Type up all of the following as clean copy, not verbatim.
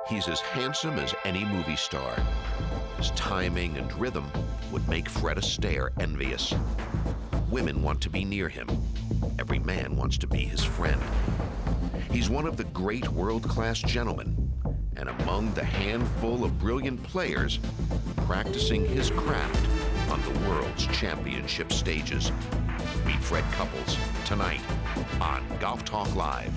He's as handsome as any movie star. His timing and rhythm would make Fred Astaire envious. Women want to be near him. Every man wants to be his friend. He's one of the great world-class gentlemen, and among the handful of brilliant players practicing his craft on the world's championship stages. Meet Fred Couples tonight on Golf Talk Live.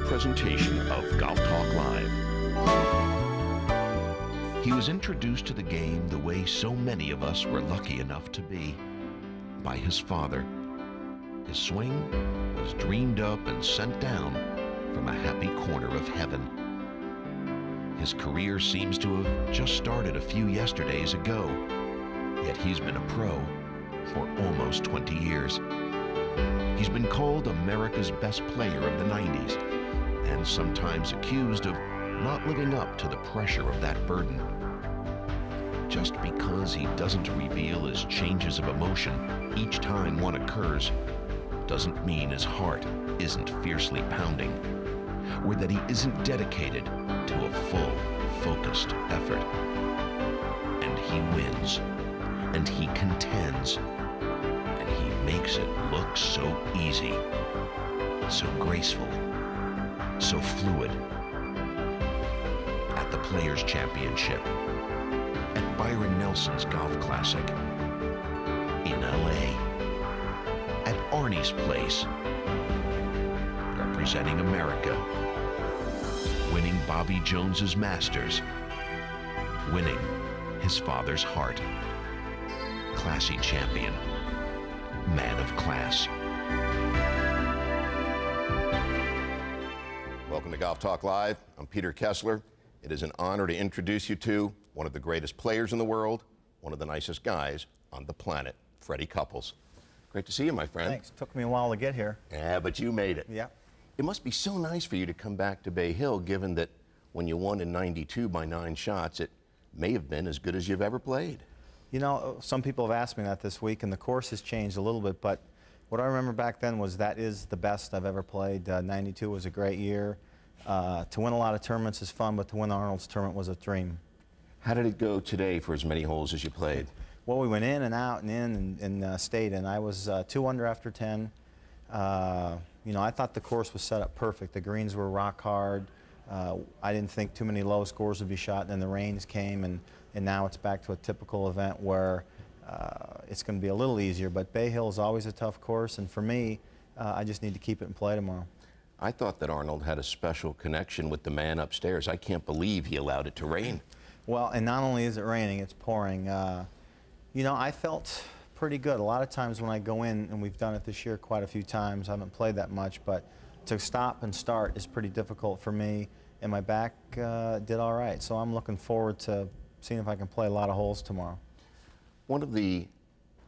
Presentation of Golf Talk Live. He was introduced to the game the way so many of us were lucky enough to be, by his father. His swing was dreamed up and sent down from a happy corner of heaven. His career seems to have just started a few yesterdays ago, yet he's been a pro for almost 20 years. He's been called America's best player of the 90s, and sometimes accused of not living up to the pressure of that burden. Just because he doesn't reveal his changes of emotion each time one occurs doesn't mean his heart isn't fiercely pounding, or that he isn't dedicated to a full, focused effort. And he wins, and he contends, and he makes it look so easy, so graceful, so fluid. At the Players' Championship, at Byron Nelson's Golf Classic, in LA, at Arnie's Place, representing America, winning Bobby Jones's Masters, winning his father's heart. Classy champion, man of class. Welcome to Golf Talk Live. I'm Peter Kessler. It is an honor to introduce you to one of the greatest players in the world, one of the nicest guys on the planet, Freddie Couples. Great to see you, my friend. Thanks. Took me a while to get here. Yeah, but you made it. Yeah. It must be so nice for you to come back to Bay Hill, given that when you won in '92 by 9 shots, it may have been as good as you've ever played. You know, some people have asked me that this week, and the course has changed a little bit, but what I remember back then was that is the best I've ever played. '92 was a great year. To win a lot of tournaments is fun, but to win Arnold's tournament was a dream. How did it go today for as many holes as you played? Well, we went in and out and in and stayed in. I was 2 under after 10. You know, I thought the course was set up perfect. The greens were rock hard. I didn't think too many low scores would be shot, and then the rains came, and now it's back to a typical event where it's going to be a little easier. But Bay Hill is always a tough course, and for me, I just need to keep it in play tomorrow. I thought that Arnold had a special connection with the man upstairs. I can't believe he allowed it to rain. Well, and not only is it raining, it's pouring. You know, I felt pretty good. A lot of times when I go in, and we've done it this year quite a few times, I haven't played that much, but to stop and start is pretty difficult for me, and my back did all right. So I'm looking forward to seeing if I can play a lot of holes tomorrow. One of the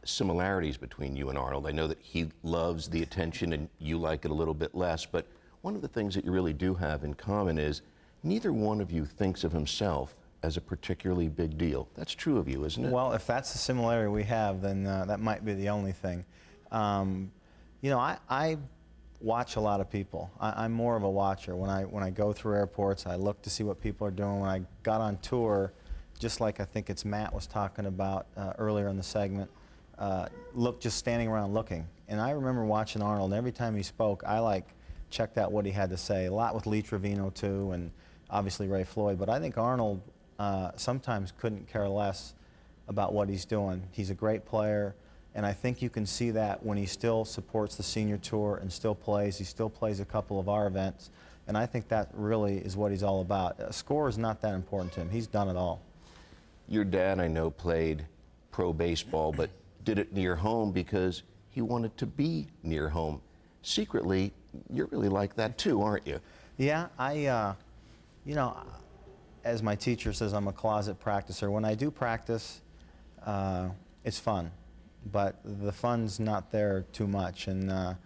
similarities between you and Arnold, I know that he loves the attention and you like it a little bit less, but one of the things that you really do have in common is neither one of you thinks of himself as a particularly big deal. That's true of you, isn't it? Well, if that's the similarity we have, then that might be the only thing. You know, I watch a lot of people. I'm more of a watcher. When I go through airports, I look to see what people are doing. When I got on tour, just like I think it's Matt was talking about earlier in the segment, just standing around looking. And I remember watching Arnold, and every time he spoke, I checked out what he had to say. A lot with Lee Trevino too, and obviously Ray Floyd. But I think Arnold sometimes couldn't care less about what he's doing. He's a great player, and I think you can see that when he still supports the senior tour and still plays. He still plays a couple of our events, and I think that really is what he's all about. A score is not that important to him. He's done it all. Your dad, I know, played pro baseball, but did it near home because he wanted to be near home. Secretly, you're really like that too, aren't you? Yeah, you know, as my teacher says, I'm a closet practicer. When I do practice, it's fun, but the fun's not there too much. And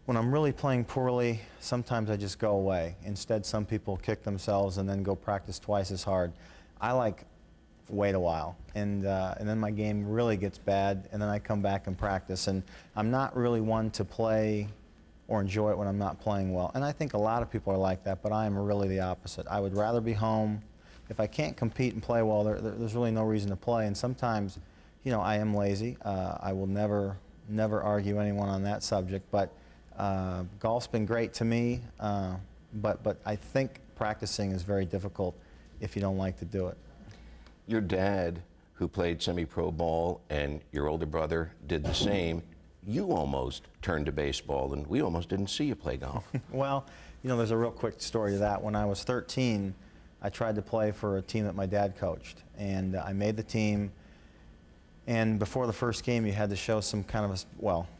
when I'm really playing poorly, sometimes I just go away. Instead, some people kick themselves and then go practice twice as hard. I like wait a while, and then my game really gets bad, and then I come back and practice. And I'm not really one to play or enjoy it when I'm not playing well. And I think a lot of people are like that, but I am really the opposite. I would rather be home. If I can't compete and play well, there's really no reason to play. And sometimes, you know, I am lazy. I will never argue anyone on that subject. But golf's been great to me. But I think practicing is very difficult if you don't like to do it. Your dad, who played semi-pro ball, and your older brother did the same. You almost turned to baseball, and we almost didn't see you play golf. Well, you know, there's a real quick story to that. When I was 13, I tried to play for a team that my dad coached, and I made the team. And before the first game, you had to show some kind of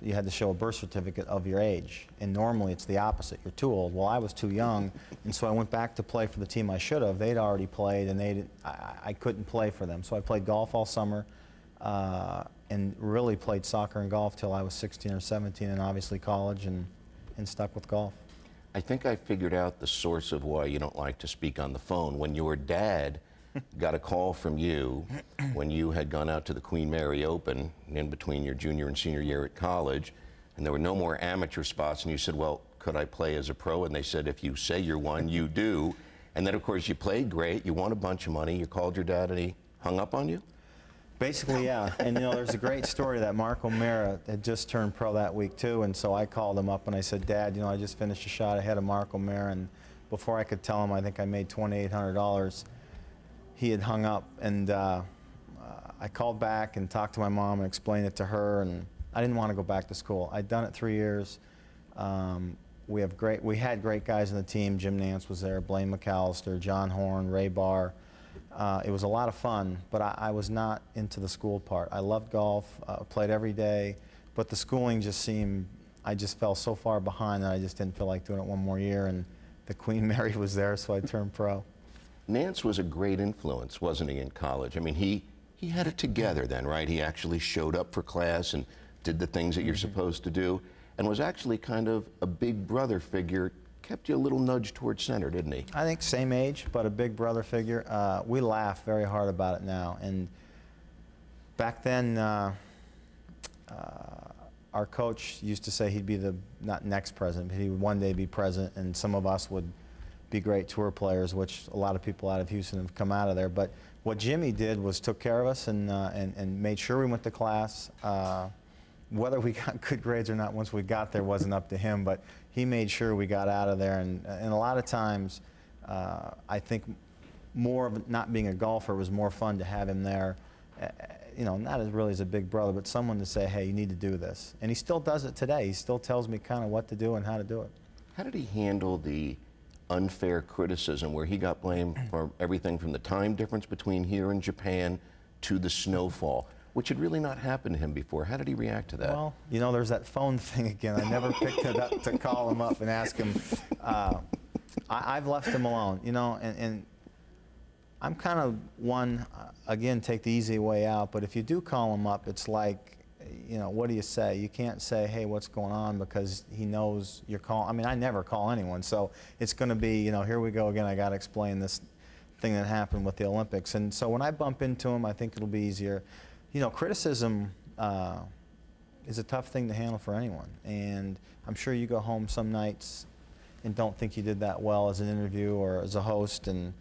you had to show a birth certificate of your age. And normally it's the opposite. You're too old. Well, I was too young, and so I went back to play for the team I should have. They'd already played, and I couldn't play for them. So I played golf all summer. And really played soccer and golf till I was 16 or 17, and obviously college, and stuck with golf. I think I figured out the source of why you don't like to speak on the phone. When your dad got a call from you when you had gone out to the Queen Mary Open in between your junior and senior year at college, and there were no more amateur spots, and you said, well, could I play as a pro? And they said, if you say you're one, you do. And then, of course, you played great. You won a bunch of money. You called your dad, and he hung up on you? Basically, yeah. And you know, there's a great story that Mark O'Mara had just turned pro that week too, and so I called him up and I said, Dad, you know, I just finished a shot ahead of Mark O'Mara, and before I could tell him, I think I made $2,800. He had hung up, and I called back and talked to my mom and explained it to her, and I didn't want to go back to school. I'd done it 3 years. We had great guys on the team. Jim Nance was there, Blaine McAllister, John Horn, Ray Barr. It was a lot of fun, but I was not into the school part. I loved golf, played every day, but the schooling just seemed, I just fell so far behind that I just didn't feel like doing it one more year, and the Queen Mary was there, so I turned pro. Nance was a great influence, wasn't he, in college? I mean, he had it together then, right? He actually showed up for class and did the things that you're supposed to do, and was actually kind of a big brother figure. Kept you a little nudge towards center, didn't he? I think same age, but a big brother figure. We laugh very hard about it now. And back then, our coach used to say he'd be the, not next president, but he would one day be president, and some of us would be great tour players, which a lot of people out of Houston have come out of there. But what Jimmy did was took care of us and made sure we went to class. Whether we got good grades or not once we got there wasn't up to him, but he made sure we got out of there. And a lot of times, I think more of not being a golfer was more fun to have him there, you know, not as really as a big brother, but someone to say, hey, you need to do this. And he still does it today. He still tells me kind of what to do and how to do it. How did he handle the unfair criticism where he got blamed for everything from the time difference between here and Japan to the snowfall, which had really not happened to him before? How did he react to that? Well, you know, there's that phone thing again. I never picked it up to call him up and ask him. I've left him alone, you know, and I'm kind of one, again, take the easy way out, but if you do call him up, it's like, you know, what do you say? You can't say, hey, what's going on, because he knows you're calling. I mean, I never call anyone, so it's going to be, you know, here we go again, I got to explain this thing that happened with the Olympics. And so when I bump into him, I think it'll be easier. You know, criticism is a tough thing to handle for anyone, and I'm sure you go home some nights and don't think you did that well as an interview or as a host. And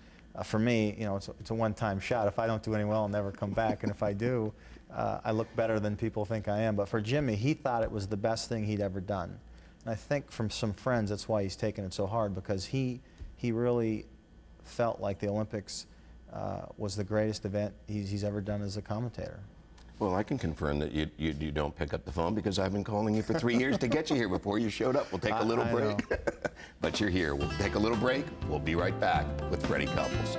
for me, you know, it's a one-time shot. If I don't do any well, I'll never come back, and if I do, I look better than people think I am. But for Jimmy, he thought it was the best thing he'd ever done, and I think from some friends that's why he's taken it so hard, because he really felt like the Olympics was the greatest event he's ever done as a commentator. Well, I can confirm that you don't pick up the phone, because I've been calling you for 3 years to get you here before you showed up. We'll take a little break. But you're here. We'll take a little break. We'll be right back with Freddie Couples.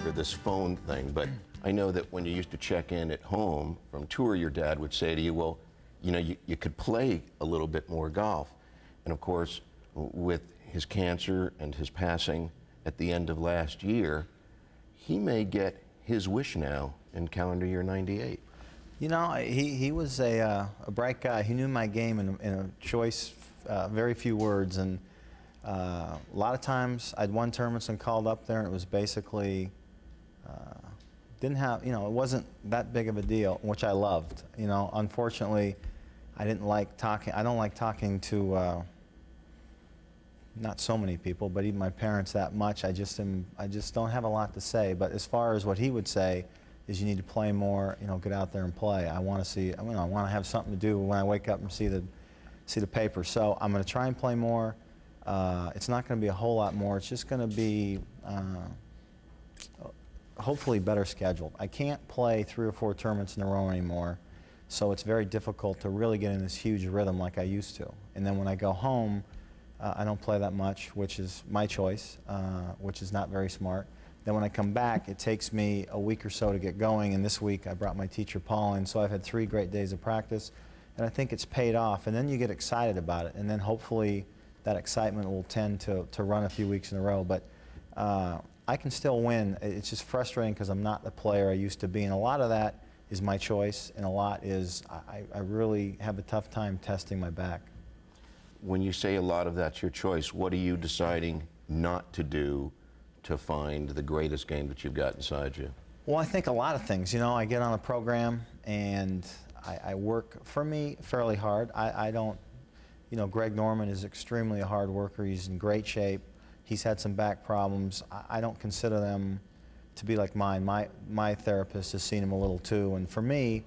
longer, this phone thing, but I know that when you used to check in at home from tour, your dad would say to you, well, you know, you could play a little bit more golf. And of course, with his cancer and his passing at the end of last year, he may get his wish now in calendar year '98. You know, he was a bright guy. He knew my game in a choice, very few words, and a lot of times I'd won tournaments and called up there, and it was basically didn't have, you know, it wasn't that big of a deal, which I loved. You know, unfortunately, I didn't like talking. I don't like talking to not so many people, but even my parents that much. I just don't have a lot to say. But as far as what he would say is, you need to play more. You know, get out there and play. I want to see. I want to have something to do when I wake up and see the paper. So I'm going to try and play more. It's not going to be a whole lot more. It's just going to be hopefully better scheduled. I can't play 3 or 4 tournaments in a row anymore, so it's very difficult to really get in this huge rhythm like I used to. And then when I go home, I don't play that much, which is my choice, which is not very smart. Then when I come back, it takes me a week or so to get going, and this week I brought my teacher Paul in, so I've had 3 great days of practice, and I think it's paid off. And then you get excited about it, and then hopefully that excitement will tend to run a few weeks in a row. But I can still win. It's just frustrating because I'm not the player I used to be, and a lot of that is my choice, and a lot is I really have a tough time testing my back. When you say a lot of that's your choice, what are you deciding not to do to find the greatest game that you've got inside you? Well, I think a lot of things. You know, I get on a program and I work, for me, fairly hard. I don't, you know, Greg Norman is extremely a hard worker. He's in great shape. He's had some back problems. I don't consider them to be like mine. My therapist has seen him a little too. And for me,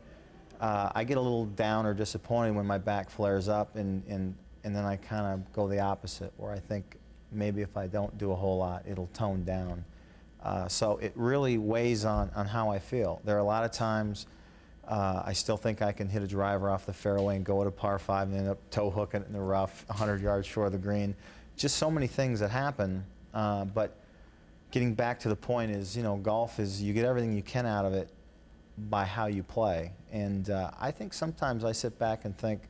I get a little down or disappointed when my back flares up, and then I kind of go the opposite, where I think maybe if I don't do a whole lot, it'll tone down. So it really weighs on how I feel. There are a lot of times I still think I can hit a driver off the fairway and go at a par 5 and end up toe hooking it in the rough 100 yards short of the green. Just so many things that happen. But getting back to the point is, you know, golf is, you get everything you can out of it by how you play. And I think sometimes I sit back and think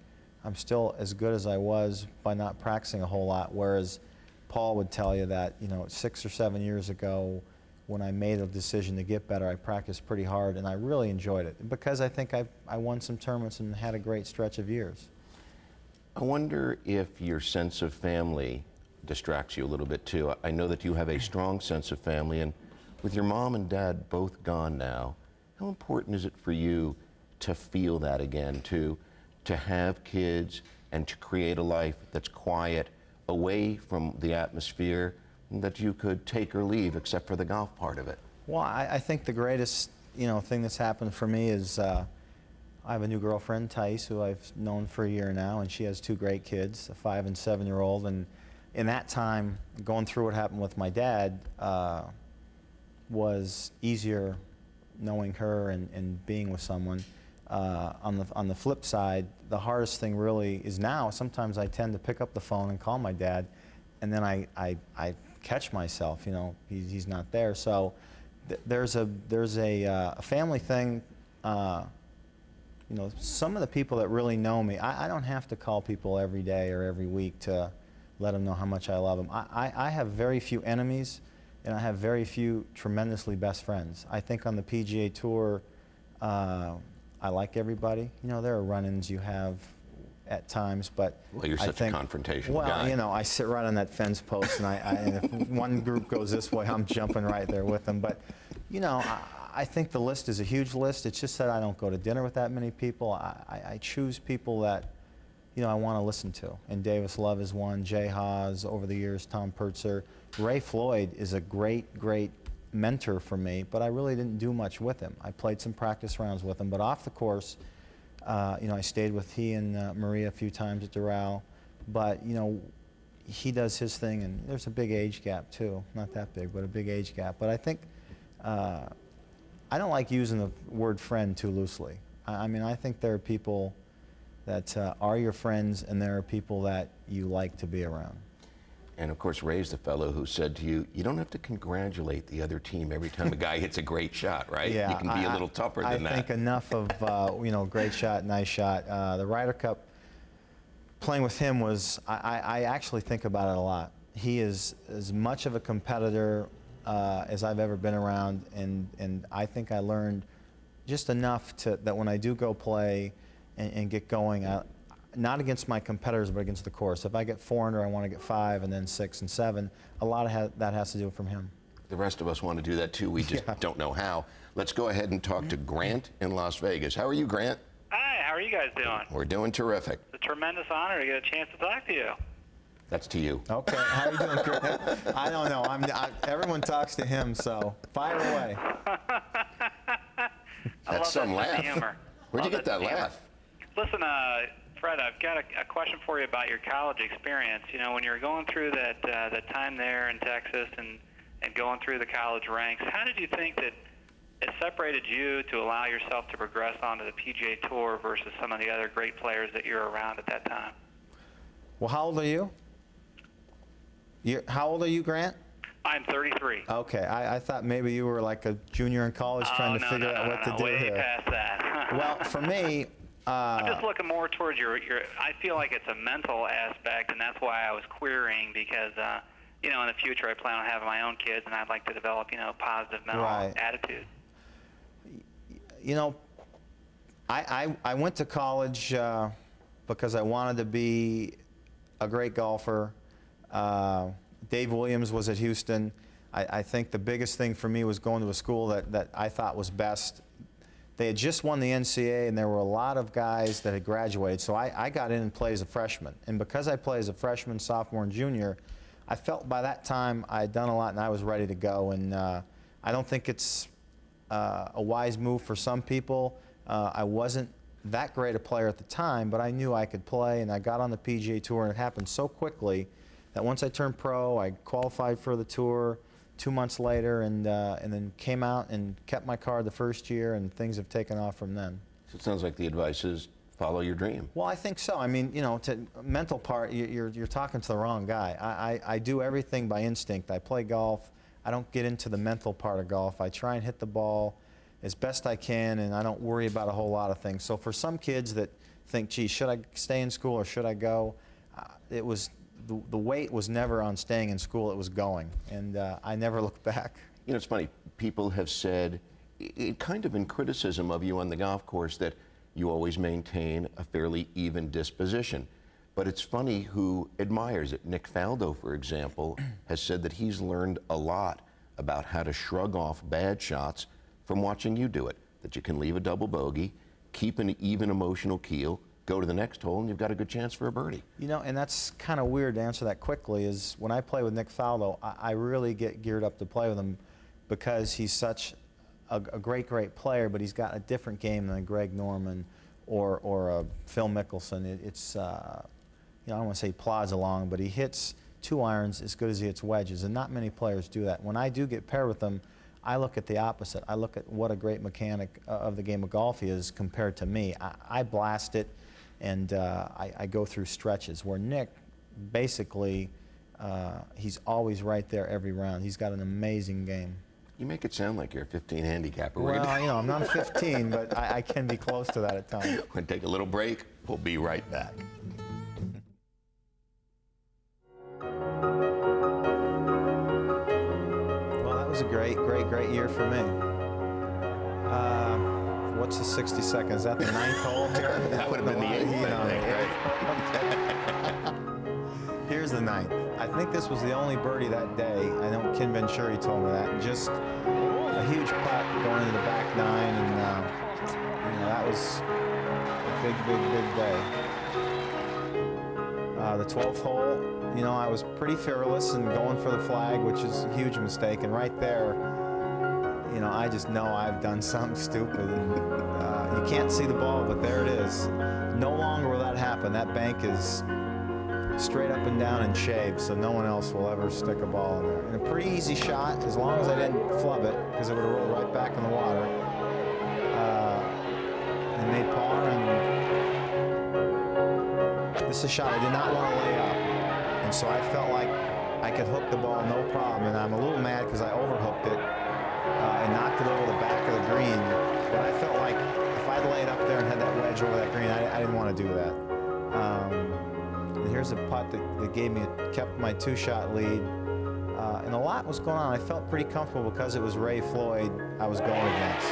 I'm still as good as I was by not practicing a whole lot, whereas Paul would tell you that, you know, 6 or 7 years ago, when I made a decision to get better, I practiced pretty hard, and I really enjoyed it because I think I won some tournaments and had a great stretch of years. I wonder if your sense of family distracts you a little bit too. I know that you have a strong sense of family, and with your mom and dad both gone now, how important is it for you to feel that again, to have kids and to create a life that's quiet, away from the atmosphere that you could take or leave except for the golf part of it? Well, I think the greatest, you know, thing that's happened for me is I have a new girlfriend, Thais, who I've known for a year now, and she has 2 great kids, a 5- and 7-year-old. And in that time, going through what happened with my dad was easier knowing her and being with someone. On the flip side, the hardest thing really is now, sometimes I tend to pick up the phone and call my dad, and then I catch myself, you know, he's not there. So there's a family thing. You know, some of the people that really know me, I don't have to call people every day or every week to let them know how much I love them. I have very few enemies, and I have very few tremendously best friends. I think on the PGA Tour, I like everybody. You know, there are run-ins you have at times, but well, you're such a confrontational guy. Well, you know, I sit right on that fence post, and if one group goes this way, I'm jumping right there with them. But, you know, I think the list is a huge list. It's just that I don't go to dinner with that many people. I choose people that, you know, I want to listen to. And Davis Love is one, Jay Haas, over the years, Tom Pertzer. Ray Floyd is a great mentor for me, but I really didn't do much with him. I played some practice rounds with him, but off the course, you know, I stayed with he and Maria a few times at Doral, but, you know, he does his thing, and there's a big age gap too. Not that big, but a big age gap. But I think, I don't like using the word friend too loosely. I mean, I think there are people that are your friends, and there are people that you like to be around. And of course, Ray's the fellow who said to you, you don't have to congratulate the other team every time a guy hits a great shot, right? Yeah, you can be a little tougher than that. I think enough of, you know, great shot, nice shot. The Ryder Cup, playing with him was, I actually think about it a lot. He is as much of a competitor as I've ever been around, and I think I learned just enough that when I do go play and get going, not against my competitors, but against the course. If I get 4 under, I want to get 5 and then 6 and 7. A lot of that has to do from him. The rest of us want to do that too. We just don't know how. Let's go ahead and talk to Grant in Las Vegas. How are you, Grant? Hi, how are you guys doing? We're doing terrific. It's a tremendous honor to get a chance to talk to you. That's to you. Okay, how are you doing, Grant? I don't know. Everyone talks to him, so fire away. That's some laugh. Humor. Where'd you get that laugh? Listen, Fred, I've got a question for you about your college experience. You know, when you were going through that time there in Texas and going through the college ranks, how did you think that it separated you to allow yourself to progress onto the PGA Tour versus some of the other great players that you're around at that time? Well, how old are you? How old are you, Grant? I'm 33. Okay, I thought maybe you were like a junior in college trying to figure out what to do way here. Past that. Well, for me, I'm just looking more towards your. I feel like it's a mental aspect, and that's why I was querying, because you know, in the future I plan on having my own kids, and I'd like to develop, you know, positive mental attitude. You know, I went to college because I wanted to be a great golfer. Dave Williams was at Houston. I think the biggest thing for me was going to a school that I thought was best. They had just won the NCAA, and there were a lot of guys that had graduated. So I got in and played as a freshman. And because I played as a freshman, sophomore, and junior, I felt by that time I had done a lot and I was ready to go. And I don't think it's a wise move for some people. I wasn't that great a player at the time, but I knew I could play, and I got on the PGA Tour, and it happened so quickly that once I turned pro, I qualified for the tour 2 months later, and then came out and kept my card the first year, and things have taken off from then. So it sounds like the advice is follow your dream. Well, I think so. I mean, you know, mental part, you're talking to the wrong guy. I do everything by instinct. I play golf. I don't get into the mental part of golf. I try and hit the ball as best I can, and I don't worry about a whole lot of things. So for some kids that think, gee, should I stay in school or should I go? It was the weight was never on staying in school. It was going, and I never looked back. You know, it's funny. People have said, kind of in criticism of you on the golf course, that you always maintain a fairly even disposition. But it's funny who admires it. Nick Faldo, for example, has said that he's learned a lot about how to shrug off bad shots from watching you do it, that you can leave a double bogey, keep an even emotional keel, go to the next hole, and you've got a good chance for a birdie. You know, and that's kind of weird to answer that quickly, is when I play with Nick Faldo, I really get geared up to play with him because he's such a great player, but he's got a different game than a Greg Norman or a Phil Mickelson. It's, you know, I don't want to say he plods along, but he hits 2 irons as good as he hits wedges, and not many players do that. When I do get paired with him, I look at the opposite. I look at what a great mechanic of the game of golf he is compared to me. I blast it, and I go through stretches where Nick, basically, he's always right there every round. He's got an amazing game. You make it sound like you're a 15 handicapper. Well, you know, I'm not a 15, but I can be close to that at times. We're going to take a little break. We'll be right back. Well, that was a great year for me. What's the 60 seconds? Is that the 9th hole here? That would have been the 8th, I think, right? Here's the 9th. I think this was the only birdie that day. I know Ken Venturi told me that. Just a huge putt going into the back 9, and you know, that was a big day. The 12th hole, you know, I was pretty fearless and going for the flag, which is a huge mistake. And right there, you know, I just know I've done something stupid. And you can't see the ball, but there it is. No longer will that happen. That bank is straight up and down and shaved, so no one else will ever stick a ball in there. And a pretty easy shot, as long as I didn't flub it, because it would have rolled right back in the water. And made par, and this is a shot I did not want to lay up. And so I felt like I could hook the ball no problem, and I'm a little mad because I overhooked it and knocked it over the back of the green. But I felt like if I'd laid up there and had that wedge over that green, I didn't want to do that. And here's a putt that kept my 2-shot lead. And a lot was going on. I felt pretty comfortable because it was Ray Floyd I was going against.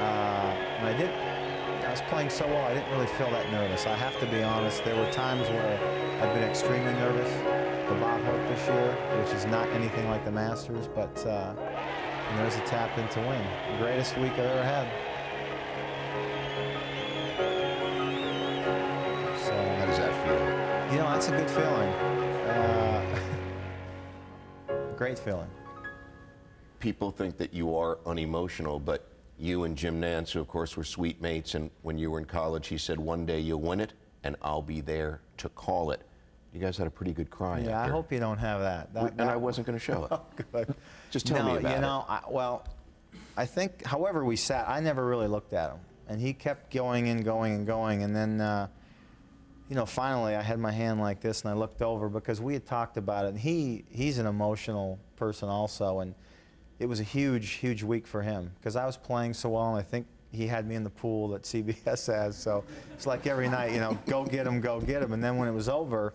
And I was playing so well, I didn't really feel that nervous. I have to be honest. There were times where I've been extremely nervous. The Bob Hope this year, which is not anything like the Masters, but and there's a tap in to win. The greatest week I've ever had. So, How does that feel? you know, that's a good feeling. Great feeling. People think that you are unemotional, but you and Jim Nance, who of course were sweet mates, and when you were in college, he said, one day you'll win it, and I'll be there to call it. You guys had a pretty good cry. Yeah, I hope you don't have that. And I wasn't going to show it. Oh, good. Just tell me about you know, I think, however we sat, I never really looked at him. And he kept going and going and going. And then, you know, finally I had my hand like this and I looked over because we had talked about it. And he's an emotional person also. And it was a huge, huge week for him because I was playing so well, and I think he had me in the pool that CBS has. So it's like every night, you know, go get him, go get him. And then when it was over,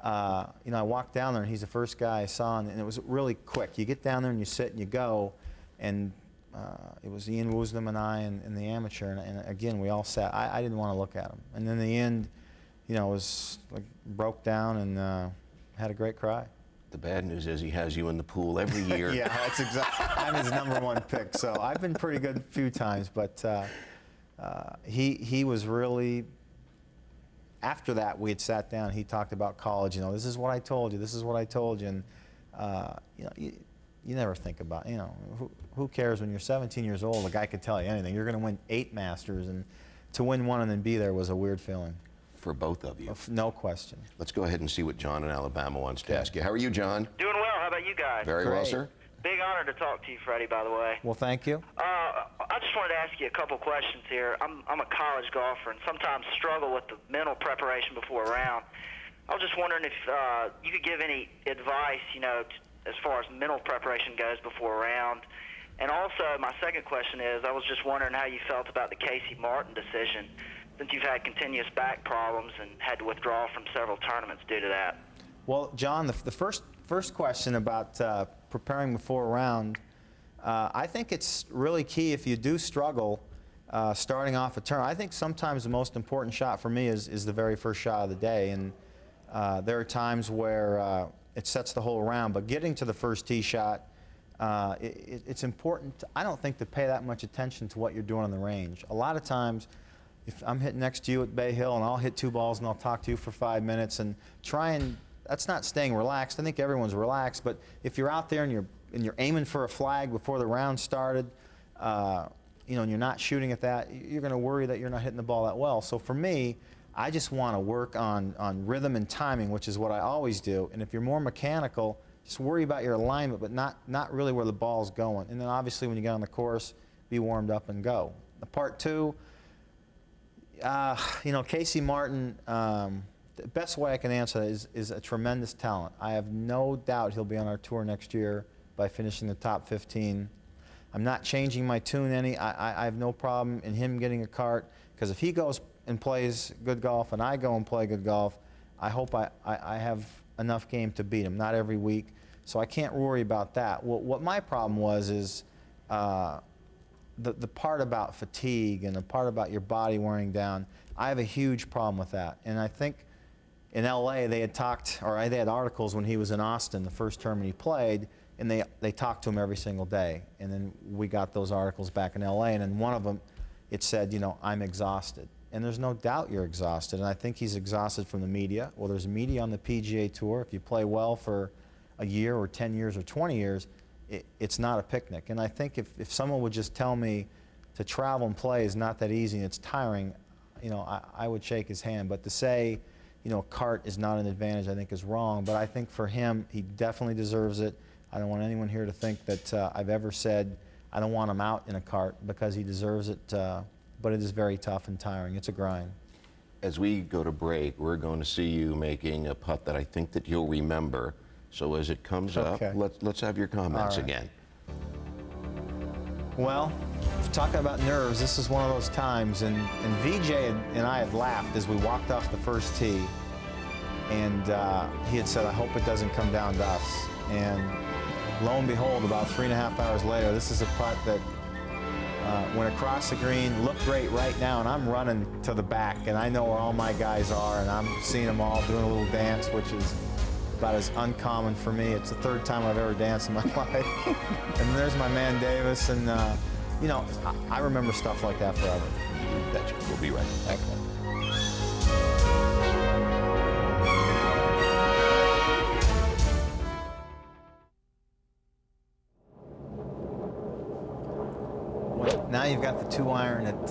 you know, I walked down there, and he's the first guy I saw, and it was really quick. You get down there and you sit and you go, and it was Ian Woosnam and I and the amateur, and again, we all sat. I didn't want to look at him. And then the end, you know, was like broke down and had a great cry. The bad news is he has you in the pool every year. Yeah, that's exactly. I'm his #1 pick, so I've been pretty good a few times, but he was really. After that, we had sat down. He talked about college. You know, this is what I told you. This is what I told you. And you know, you never think about. You know, who cares when you're 17 years old? A guy could tell you anything. You're going to win 8 Masters, and to win one and then be there was a weird feeling. For both of you. No question. Let's go ahead and see what John in Alabama wants to ask you. How are you, John? Doing well. How about you guys? Very well, Great. sir. Big honor to talk to you, Freddie, by the way. Well, thank you. I just wanted to ask you a couple questions here. I'm a college golfer and sometimes struggle with the mental preparation before a round. I was just wondering if you could give any advice, you know, as far as mental preparation goes before a round. And also, my second question is, I was just wondering how you felt about the Casey Martin decision, since you've had continuous back problems and had to withdraw from several tournaments due to that. Well, John, the first question about preparing before a round, I think it's really key if you do struggle starting off a turn. I think sometimes the most important shot for me is the very first shot of the day, and there are times where it sets the whole round. But getting to the first tee shot, it's important, I don't think, to pay that much attention to what you're doing on the range. A lot of times, if I'm hitting next to you at Bay Hill and I'll hit 2 balls and I'll talk to you for 5 minutes and try and, that's not staying relaxed. I think everyone's relaxed, but if you're out there and you're aiming for a flag before the round started, you know, and you're not shooting at that, you're going to worry that you're not hitting the ball that well. So for me, I just want to work on rhythm and timing, which is what I always do. And if you're more mechanical, just worry about your alignment, but not really where the ball's going. And then obviously when you get on the course, be warmed up and go. The part 2, you know, Casey Martin, the best way I can answer that is a tremendous talent. I have no doubt he'll be on our tour next year by finishing the top 15. I'm not changing my tune any. I have no problem in him getting a cart, because if he goes and plays good golf and I go and play good golf, I hope I have enough game to beat him. Not every week, so I can't worry about that. What my problem was is the part about fatigue and the part about your body wearing down. I have a huge problem with that, and I think in LA they had talked, or they had articles when he was in Austin, the first tournament he played, and they talked to him every single day. And then we got those articles back in LA, and in one of them it said, you know, I'm exhausted. And there's no doubt you're exhausted, and I think he's exhausted from the media. Well, there's media on the PGA Tour. If you play well for a year or 10 years or 20 years, it's not a picnic. And I think if someone would just tell me to travel and play is not that easy and it's tiring, you know, I would shake his hand. But to say, you know, cart is not an advantage, I think is wrong. But I think for him, he definitely deserves it. I don't want anyone here to think that I've ever said I don't want him out in a cart, because he deserves it. But it is very tough and tiring. It's a grind. As we go to break, we're going to see you making a putt that I think that you'll remember. So as it comes up, Okay. let's have your comments All right. again. Well, talking about nerves, this is one of those times, and VJ and I had laughed as we walked off the first tee, and he had said, I hope it doesn't come down to us. And lo and behold, about 3.5 hours later, this is a putt that went across the green, looked great right now, and I'm running to the back, and I know where all my guys are, and I'm seeing them all doing a little dance, which is about as uncommon for me. It's the third time I've ever danced in my life. And there's my man Davis, and you know, I remember stuff like that forever. You betcha. We'll be right back. Now you've got the 2-iron at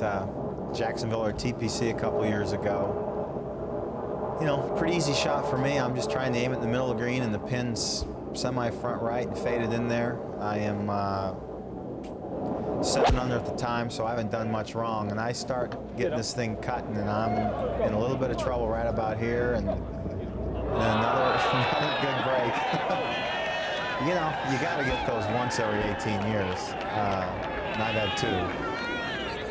Jacksonville or TPC a couple years ago. You know, pretty easy shot for me. I'm just trying to aim it in the middle of the green, and the pin's semi-front right and faded in there. I am 7 under at the time, so I haven't done much wrong. And I start getting this thing cutting, and I'm in a little bit of trouble right about here, and then another good break. You know, you got to get those once every 18 years. And I've had 2.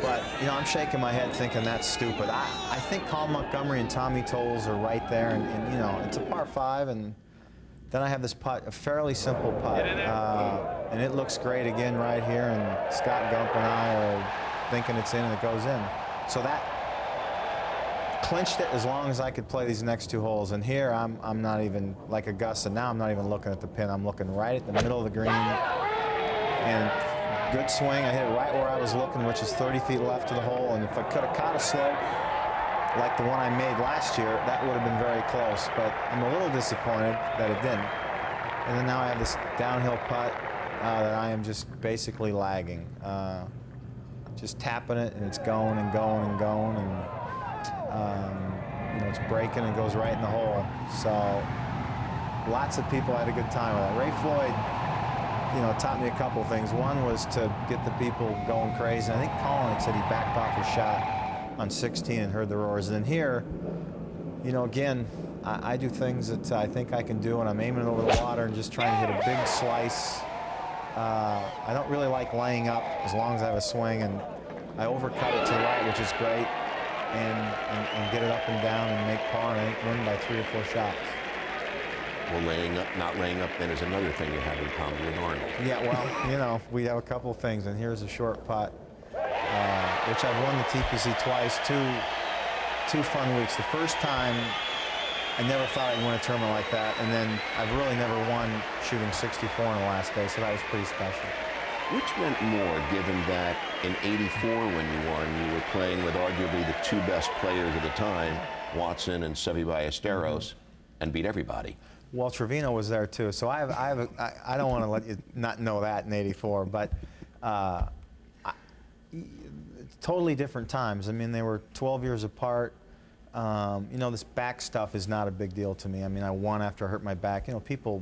But, you know, I'm shaking my head thinking that's stupid. I think Colin Montgomery and Tommy Tolles are right there, and you know, it's a par 5, and then I have this putt, a fairly simple putt, and it looks great again right here, and Scott Gump and I are thinking it's in and it goes in. So that clinched it as long as I could play these next 2 holes, and here I'm not even, like Augusta, now I'm not even looking at the pin, I'm looking right at the middle of the green, and good swing. I hit it right where I was looking, which is 30 feet left to the hole. And if I could have caught a slope like the one I made last year, that would have been very close. But I'm a little disappointed that it didn't. And then now I have this downhill putt that I am just basically lagging. Just tapping it, and it's going and going and going. And, you know, it's breaking and goes right in the hole. So lots of people had a good time with that. Ray Floyd, you know, taught me a couple things. One was to get the people going crazy. I think Colin had said he backed off his shot on 16 and heard the roars. And then here, you know, again, I do things that I think I can do, and I'm aiming over the water and just trying to hit a big slice. I don't really like laying up as long as I have a swing, and I overcut it to the right, which is great, and get it up and down and make par, and I think win by 3 or 4 shots. Well, not laying up then is another thing you have in common with Arnold. Yeah, well, you know, we have a couple of things, and here's a short putt, which I've won the TPC twice, two fun weeks. The first time, I never thought I'd win a tournament like that, and then I've really never won shooting 64 on the last day, so that was pretty special. Which meant more, given that in '84 when you won, you were playing with arguably the 2 best players at the time, Watson and Seve Ballesteros, and beat everybody. Well, Trevino was there too, so I don't want to let you not know that in '84, but totally different times. I mean, they were 12 years apart. You know, this back stuff is not a big deal to me. I mean, I won after I hurt my back. You know, people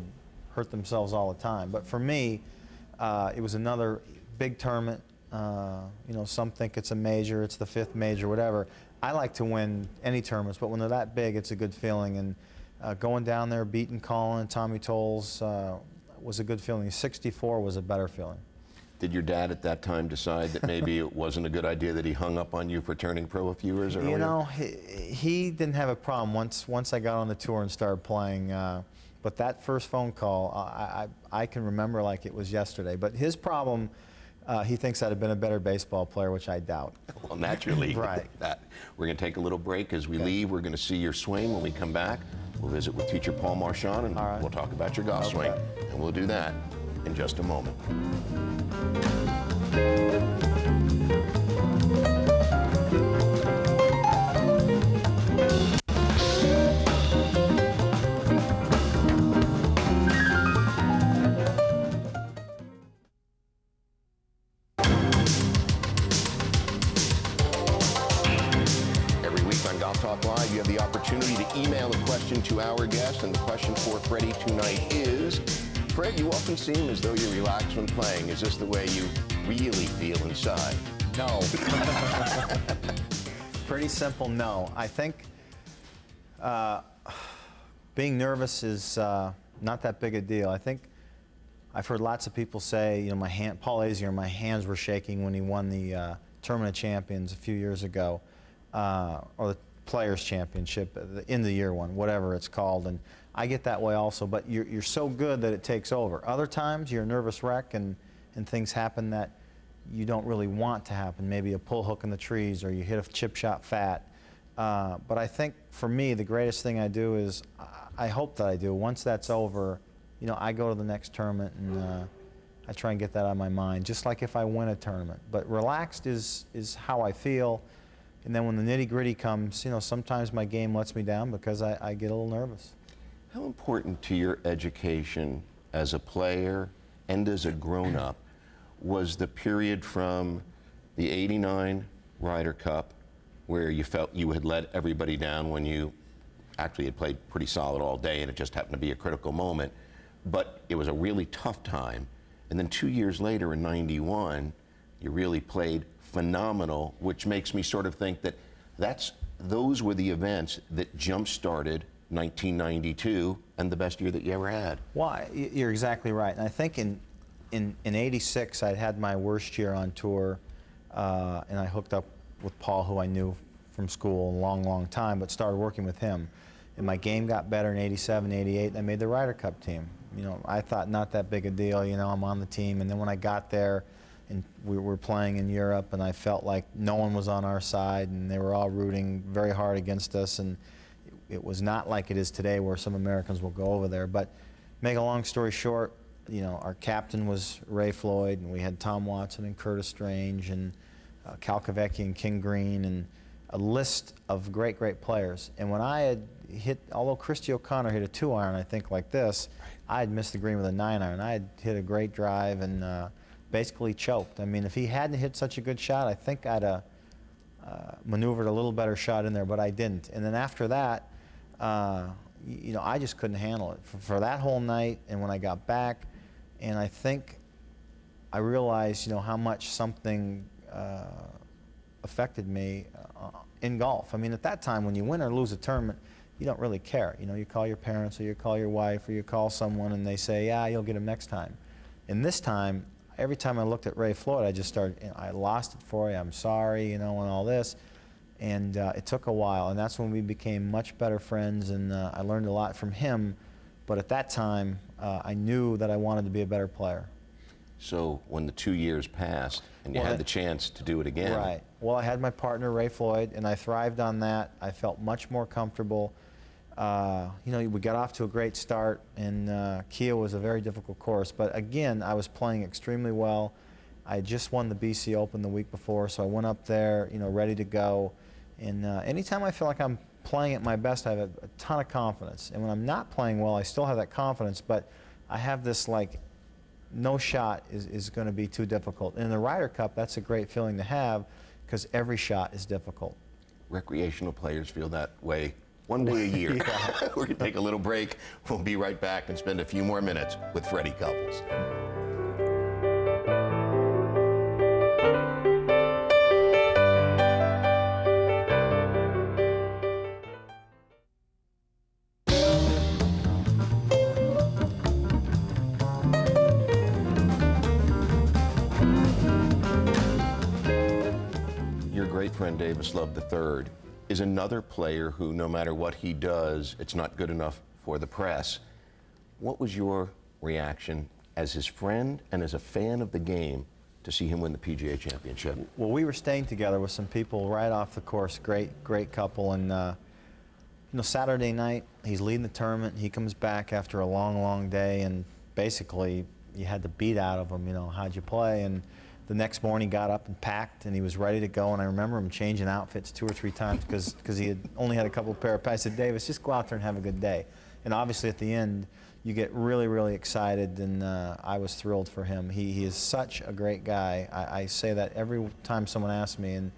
hurt themselves all the time, but for me, it was another big tournament. You know, some think it's a major, it's the 5th major, whatever. I like to win any tournaments, but when they're that big, it's a good feeling. And going down there, beating Colin, Tommy Tolles was a good feeling. 64 was a better feeling. Did your dad at that time decide that maybe it wasn't a good idea that he hung up on you for turning pro a few years earlier? You know, he didn't have a problem once I got on the tour and started playing. But that first phone call, I can remember like it was yesterday. But his problem, he thinks I'd have been a better baseball player, which I doubt. Well, naturally, right. We're going to take a little break. As we leave, we're going to see your swing. When we come back, we'll visit with teacher Paul Marchand, and we'll talk about your golf swing. And we'll do that in just a moment. Live, you have the opportunity to email a question to our guest, and the question for Freddie tonight is, Fred, you often seem as though you're relaxed when playing. Is this the way you really feel inside? No. Pretty simple no. I think being nervous is not that big a deal. I think I've heard lots of people say, Paul Azier, my hands were shaking when he won the Tournament of Champions a few years ago, or the Players Championship, the end of the year one, whatever it's called. And I get that way also, but you're so good that it takes over. Other times you're a nervous wreck and things happen that you don't really want to happen. Maybe a pull hook in the trees, or you hit a chip shot fat. But I think for me, the greatest thing I do is, I hope that I do, once that's over, I go to the next tournament and I try and get that out of my mind, just like if I win a tournament. But relaxed is how I feel. And then when the nitty-gritty comes, sometimes my game lets me down because I get a little nervous. How important to your education as a player and as a grown-up was the period from the '89 Ryder Cup, where you felt you had let everybody down when you actually had played pretty solid all day and it just happened to be a critical moment, but it was a really tough time, and then 2 years later in '91, you really played phenomenal, which makes me sort of think that those were the events that jump-started 1992 and the best year that you ever had. Well, you're exactly right. And I think in '86, I'd had my worst year on tour, and I hooked up with Paul, who I knew from school a long, long time, but started working with him. And my game got better in '87, '88, and I made the Ryder Cup team. I thought not that big a deal, I'm on the team. And then when I got there, and we were playing in Europe, and I felt like no one was on our side, and they were all rooting very hard against us. And it was not like it is today, where some Americans will go over there. But make a long story short, our captain was Ray Floyd, and we had Tom Watson and Curtis Strange and Cal Kvecki and King Green, and a list of great, great players. And when I had hit, although Christy O'Connor hit a 2-iron, I think like this, I had missed the green with a 9-iron. I had hit a great drive and basically choked. I mean, if he hadn't hit such a good shot, I think I'd have maneuvered a little better shot in there, but I didn't. And then after that, I just couldn't handle it for that whole night. And when I got back, and I think I realized, how much something affected me in golf. I mean, at that time, when you win or lose a tournament, you don't really care. You call your parents, or you call your wife, or you call someone, and they say, yeah, you'll get him next time. And this time, every time I looked at Ray Floyd, I just started, I lost it for you, I'm sorry, and all this. And it took a while, and that's when we became much better friends, and I learned a lot from him. But at that time, I knew that I wanted to be a better player. So when the 2 years passed and you had the chance to do it again. Right. Well, I had my partner, Ray Floyd, and I thrived on that. I felt much more comfortable. We got off to a great start, and Kiel was a very difficult course. But again, I was playing extremely well. I had just won the BC Open the week before, so I went up there, ready to go. And anytime I feel like I'm playing at my best, I have a ton of confidence. And when I'm not playing well, I still have that confidence, but I have this, like, no shot is going to be too difficult. And in the Ryder Cup, that's a great feeling to have, because every shot is difficult. Recreational players feel that way one day a year. Yeah. We're going to take a little break. We'll be right back and spend a few more minutes with Freddie Couples. Friend Davis Love III is another player who, no matter what he does, it's not good enough for the press. What was your reaction as his friend and as a fan of the game to see him win the PGA Championship? Well, we were staying together with some people right off the course, great couple, and Saturday night, he's leading the tournament. He comes back after a long day, and basically you had the beat out of him, how'd you play? And the next morning, got up and packed, and he was ready to go. And I remember him changing outfits 2 or 3 times because he had only had a couple pair of pants. I said, Davis, just go out there and have a good day. And obviously, at the end, you get really, really excited, and I was thrilled for him. He is such a great guy. I say that every time someone asks me, and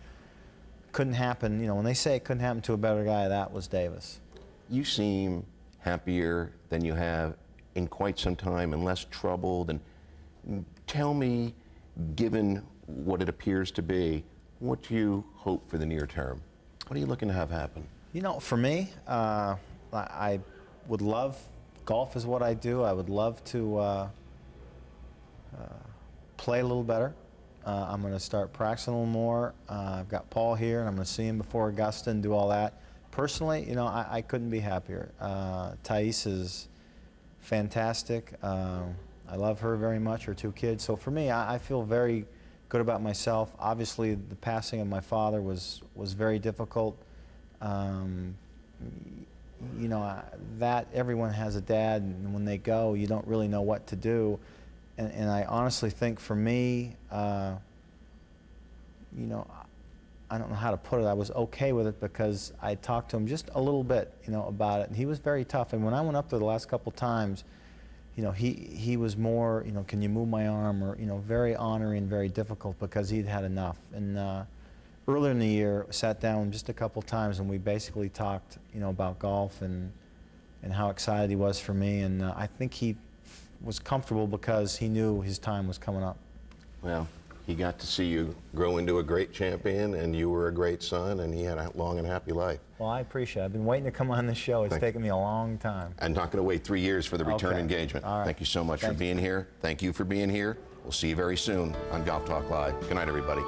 couldn't happen. When they say it couldn't happen to a better guy, that was Davis. You seem happier than you have in quite some time, and less troubled. And tell me, given what it appears to be, what do you hope for the near term? What are you looking to have happen? For me, I would love golf is what I do. I would love to play a little better. I'm going to start practicing a little more. I've got Paul here, and I'm going to see him before Augusta and do all that. Personally, you know, I couldn't be happier. Thais is fantastic. I love her very much, her 2 kids. So for me, I feel very good about myself. Obviously, the passing of my father was very difficult. You know, that everyone has a dad, and when they go, you don't really know what to do. And I honestly think for me, you know, I don't know how to put it. I was okay with it because I talked to him just a little bit, you know, about it. And he was very tough. And when I went up there the last couple times, you know, he was more, you know, can you move my arm, or, you know, very honoring, very difficult, because he'd had enough. And earlier in the year, sat down just a couple times, and we basically talked, you know, about golf and how excited he was for me. And I think he was comfortable because he knew his time was coming up. Well, he got to see you grow into a great champion, and you were a great son, and he had a long and happy life. Well, I appreciate it. I've been waiting to come on this show. It's taken me a long time. And not going to wait 3 years for the return Okay. engagement. All right. Thank you so much for being here. Thank you for being here. We'll see you very soon on Golf Talk Live. Good night, everybody.